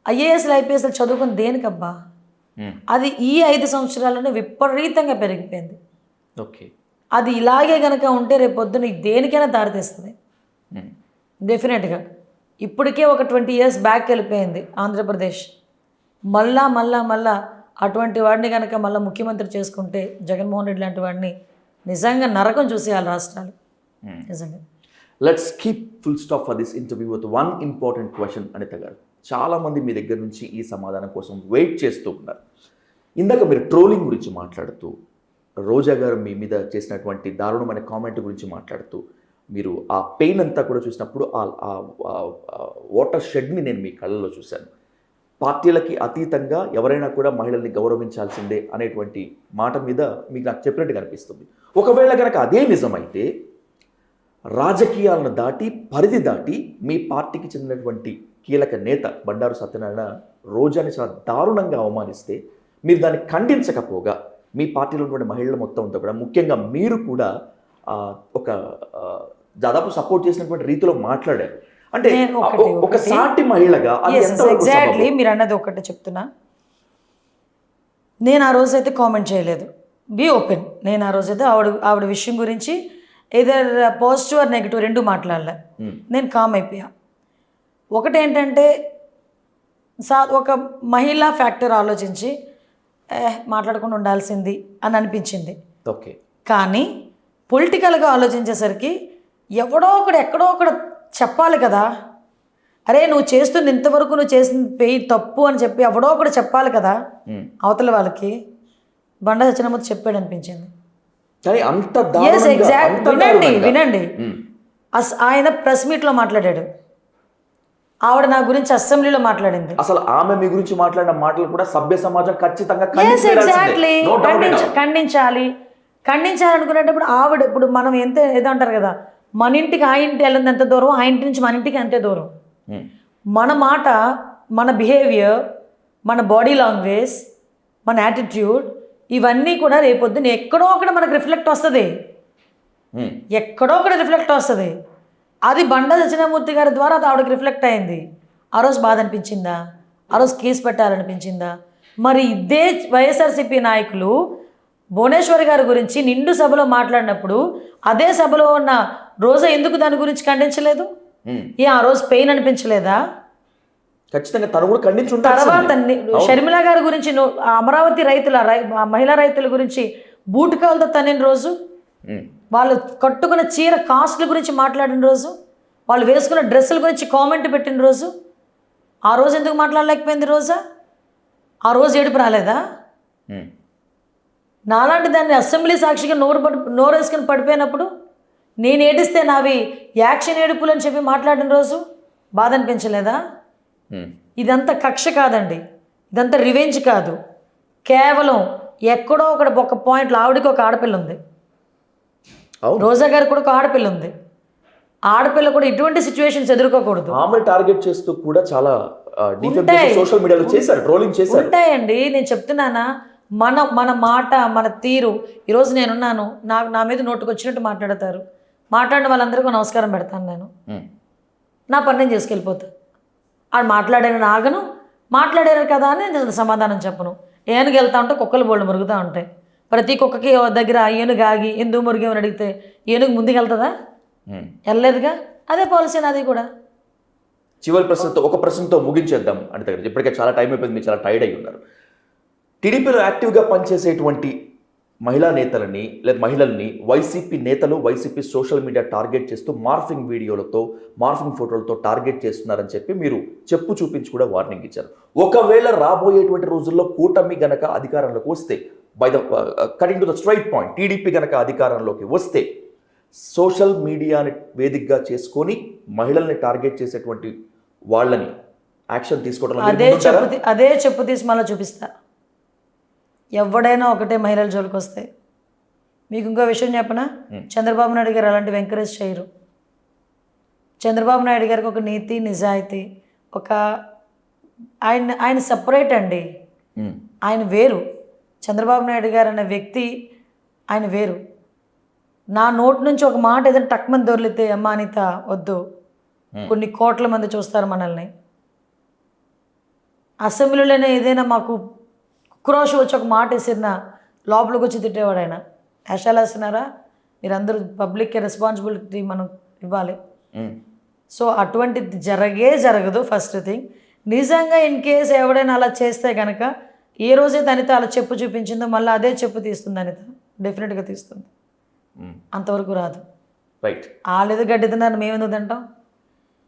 ఐఏఎస్లు ఐపీఎస్లు చదువుకుని దేనికబ్బా? అది ఈ 5 సంవత్సరాల్లోనే విపరీతంగా పెరిగిపోయింది. ఓకే, అది ఇలాగే కనుక ఉంటే రేపు పొద్దున దేనికైనా దారితీస్తుంది డెఫినెట్గా. ఇప్పటికే ఒక 20 years బ్యాక్ వెళ్ళిపోయింది ఆంధ్రప్రదేశ్. మళ్ళా అటువంటి వాడిని కనుక మళ్ళీ ముఖ్యమంత్రి చేసుకుంటే జగన్మోహన్ రెడ్డి లాంటి వాడిని నిజంగా నరకం చూసేయాలి రాష్ట్రాలు నిజంగా. Let's keep full stop for this interview with one important question Anitha garu. చాలామంది మీ దగ్గర నుంచి ఈ సమాధానం కోసం వెయిట్ చేస్తూ ఉన్నారు. ఇందాక మీరు ట్రోలింగ్ గురించి మాట్లాడుతూ, రోజా గారు మీ మీద చేసినటువంటి దారుణమైన కామెంట్ గురించి మాట్లాడుతూ, మీరు ఆ పెయిన్ అంతా కూడా చూసినప్పుడు ఆ వాటర్ షెడ్ని నేను మీ కళ్ళలో చూశాను. పార్టీలకి అతీతంగా ఎవరైనా కూడా మహిళల్ని గౌరవించాల్సిందే అనేటువంటి మాట మీద మీకు నాకు చెప్పినట్టు కనిపిస్తుంది. ఒకవేళ కనుక అదే నిజమైతే రాజకీయాలను దాటి, పరిధి దాటి మీ పార్టీకి చెందినటువంటి కీలక నేత బండారు సత్యనారాయణ రోజాని చాలా దారుణంగా అవమానిస్తే మీరు దాన్ని ఖండించకపోగా మీ పార్టీలో ఉన్నటువంటి మహిళలు మొత్తం అంతా కూడా, ముఖ్యంగా మీరు కూడా ఒక దాదాపు సపోర్ట్ చేసినటువంటి రీతిలో మాట్లాడారు. అంటే ఒక సాటి మహిళగా ఎగ్జాక్ట్లీ మీరు అన్నది ఒకటి చెప్తున్నా. నేను ఆ రోజైతే కామెంట్ చేయలేదు, బీ ఓపెన్. నేను ఆ రోజైతే ఆవిడ విషయం గురించి ఏదర్ పాజిటివ్ ఆర్ నెగిటివ్ రెండు మాట్లాడలే. నేను కామ్ అయిపోయా. ఒకటేంటంటే ఒక మహిళా ఫ్యాక్టర్ ఆలోచించి మాట్లాడకుండా ఉండాల్సింది అని అనిపించింది. ఓకే, కానీ పొలిటికల్గా ఆలోచించేసరికి ఎక్కడో ఒకడు చెప్పాలి కదా, అరే నువ్వు చేస్తుంది ఇంతవరకు నువ్వు చేసింది పెయి తప్పు అని చెప్పి ఎవడో ఒకడు చెప్పాలి కదా అవతల వాళ్ళకి. బండా సత్యనారాయణ చెప్పాడు అనిపించింది. వినండి, ఆయన ప్రెస్ మీట్లో మాట్లాడాడు, ఆవిడ నా గురించి అసెంబ్లీలో మాట్లాడింది. అసలు ఆమె మీ గురించి మాట్లాడిన మాటలు కూడా సభ్య సమాజం ఖచ్చితంగా ఖండించాలనుకునేటప్పుడు ఆవిడ, ఇప్పుడు మనం ఏదంటారు కదా, మన ఇంటికి ఆ ఇంటి వెళ్ళింది ఎంత దూరం, ఆ ఇంటి నుంచి మన ఇంటికి అంతే దూరం. మన మాట, మన బిహేవియర్, మన బాడీ లాంగ్వేజ్, మన యాటిట్యూడ్, ఇవన్నీ కూడా రేపొద్దున ఎక్కడో ఒకటి మనకు రిఫ్లెక్ట్ వస్తుంది. అది బండా సత్యనారాయణమూర్తి గారి ద్వారా అది ఆవిడకి రిఫ్లెక్ట్ అయింది. ఆ రోజు బాధ అనిపించిందా? ఆ రోజు కేసు పెట్టాలనిపించిందా? మరి ఇదే వైఎస్ఆర్సీపీ నాయకులు భువనేశ్వర్ గారి గురించి నిండు సభలో మాట్లాడినప్పుడు అదే సభలో ఉన్న రోజా ఎందుకు దాని గురించి ఖండించలేదు? ఆ రోజు పెయిన్ అనిపించలేదా? ఖచ్చితంగా తను కూడా ఖండించు. తర్వాత షర్మిల గారి గురించి, అమరావతి రైతుల మహిళా రైతుల గురించి బూటకాలతో తనిన రోజు, వాళ్ళు కట్టుకున్న చీర కాస్ట్ల గురించి మాట్లాడిన రోజు, వాళ్ళు వేసుకున్న డ్రెస్సుల గురించి కామెంట్ పెట్టిన రోజు, ఆ రోజు ఎందుకు మాట్లాడలేకపోయింది రోజా? ఆ రోజు ఏడుపు రాలేదా? నాలాంటి దాన్ని అసెంబ్లీ సాక్షిగా నోరేసుకుని పడిపోయినప్పుడు నేను ఏడిస్తే నావి యాక్షన్ ఏడుపులు అని చెప్పి మాట్లాడిన రోజు బాధ అనిపించలేదా? ఇదంతా కక్ష కాదండి, ఇదంతా రివెంజ్ కాదు. కేవలం ఎక్కడో ఒక పాయింట్లో ఆవిడకి ఒక ఆడపిల్ల ఉంది, రోజా గారికి కూడా ఒక ఆడపిల్ల ఉంది. ఆడపిల్ల కూడా ఇటువంటి సిచ్యువేషన్స్ ఎదుర్కోకూడదు. టార్గెట్ చేస్తూ కూడా చాలా సోషల్ మీడియాలో చేశారు, ట్రోలింగ్ చేశారు. ఉంటాయండి, నేను చెప్తున్నానా, మన మాట, మన తీరు. ఈరోజు నేనున్నాను, నా మీద నోటుకు వచ్చినట్టు మాట్లాడిన వాళ్ళందరికీ నమస్కారం పెడతాను. నేను నా పని నేను చేసుకెళ్ళిపోతా. ఆడు మాట్లాడాను ఆగను, మాట్లాడారు కదా అని నేను సమాధానం చెప్పను. ఏనుగు వెళ్తా ఉంటే కుక్కలు బోళ్ళు మురుగుతూ ఉంటాయి. ప్రతి కుక్కకి దగ్గర ఏనుగు ఆగి ఎందుకు మురిగేమని అడిగితే ఏనుగు ముందుకు వెళ్తుందా? వెళ్ళలేదుగా. అదే పాలసీ నాది కూడా. చివరి ఒక ప్రశ్నతో ముగించేద్దాం అంటే, ఇప్పటికే చాలా టైం అయిపోయింది, మీరు చాలా టైర్డ్ అయి ఉన్నారు. టీడీపీలో యాక్టివ్గా పనిచేసేటువంటి మహిళా నేతలని లేదా మహిళల్ని వైసీపీ నేతలు వైసీపీ సోషల్ మీడియా టార్గెట్ చేస్తూ మార్ఫింగ్ వీడియోలతో మార్ఫింగ్ ఫోటోలతో టార్గెట్ చేస్తున్నారని చెప్పి మీరు చెప్పు చూపించి కూడా వార్నింగ్ ఇచ్చారు. ఒకవేళ రాబోయేటువంటి రోజుల్లో కూటమి గనక అధికారంలోకి వస్తే, by the cutting to the straight point, TDP గనక అధికారంలోకి వస్తే సోషల్ మీడియాని వేదికగా చేసుకొని మహిళల్ని టార్గెట్ చేసేటువంటి వాళ్ళని యాక్షన్ తీసుకోవడంలో అదే చెప్పు తీసి మళ్ళీ చూపిస్తా. ఎవడైనా ఒకటే మహిళల జోలికి వస్తే. మీకు ఇంకో విషయం చెప్పనా, చంద్రబాబు నాయుడు గారు అలాంటివి ఎంకరేజ్ చేయరు. చంద్రబాబు నాయుడు గారికి ఒక నీతి నిజాయితీ, ఒక ఆయన సపరేట్ అండి. ఆయన వేరు. చంద్రబాబు నాయుడు గారు అనే వ్యక్తి ఆయన వేరు. నా నోటి నుంచి ఒక మాట ఏదైనా టక్మని దొరికితే, అమ్మ అనిత వద్దు, కొన్ని కోట్ల మంది చూస్తారు మనల్ని. అసెంబ్లీలోనే ఏదైనా మాకు క్రోష్ వచ్చి ఒక మాట వేసినా లోపలికి వచ్చి తిట్టేవాడు ఆయన. యాషాలు వేస్తున్నారా మీరందరూ, పబ్లిక్కి రెస్పాన్సిబిలిటీ మనం ఇవ్వాలి. సో అటువంటిది జరగదు. ఫస్ట్ థింగ్, నిజంగా ఇన్ కేస్ ఎవడైనా అలా చేస్తే కనుక ఏ రోజైతే అనిత అలా చెప్పు చూపించిందో మళ్ళీ అదే చెప్పు తీస్తుంది అనిత, డెఫినెట్గా తీస్తుంది. అంతవరకు రాదు. రైట్. వాళ్ళేదో గడ్డి తిన్నారు, మేమెందుకు తింటాం?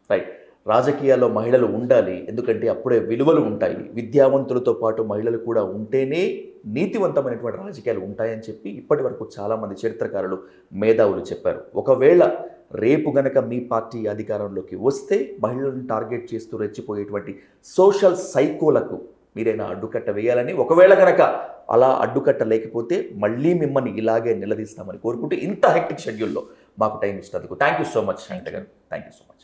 రైట్. రాజకీయాల్లో మహిళలు ఉండాలి, ఎందుకంటే అప్పుడే విలువలు ఉంటాయి. విద్యావంతులతో పాటు మహిళలు కూడా ఉంటేనే నీతివంతమైనటువంటి రాజకీయాలు ఉంటాయని చెప్పి ఇప్పటి వరకు చాలామంది చరిత్రకారులు, మేధావులు చెప్పారు. ఒకవేళ రేపు గనక మీ పార్టీ అధికారంలోకి వస్తే మహిళలను టార్గెట్ చేస్తూ రెచ్చిపోయేటువంటి సోషల్ సైకోలకు మీరైనా అడ్డుకట్ట వేయాలని, ఒకవేళ గనక అలా అడ్డుకట్ట లేకపోతే మళ్ళీ మిమ్మల్ని ఇలాగే నిలదీస్తామని కోరుకుంటూ ఇంత హెక్టిక్ షెడ్యూల్లో మాకు టైం ఇచ్చినందుకు thank you so much Anitha garu. Thank you so much.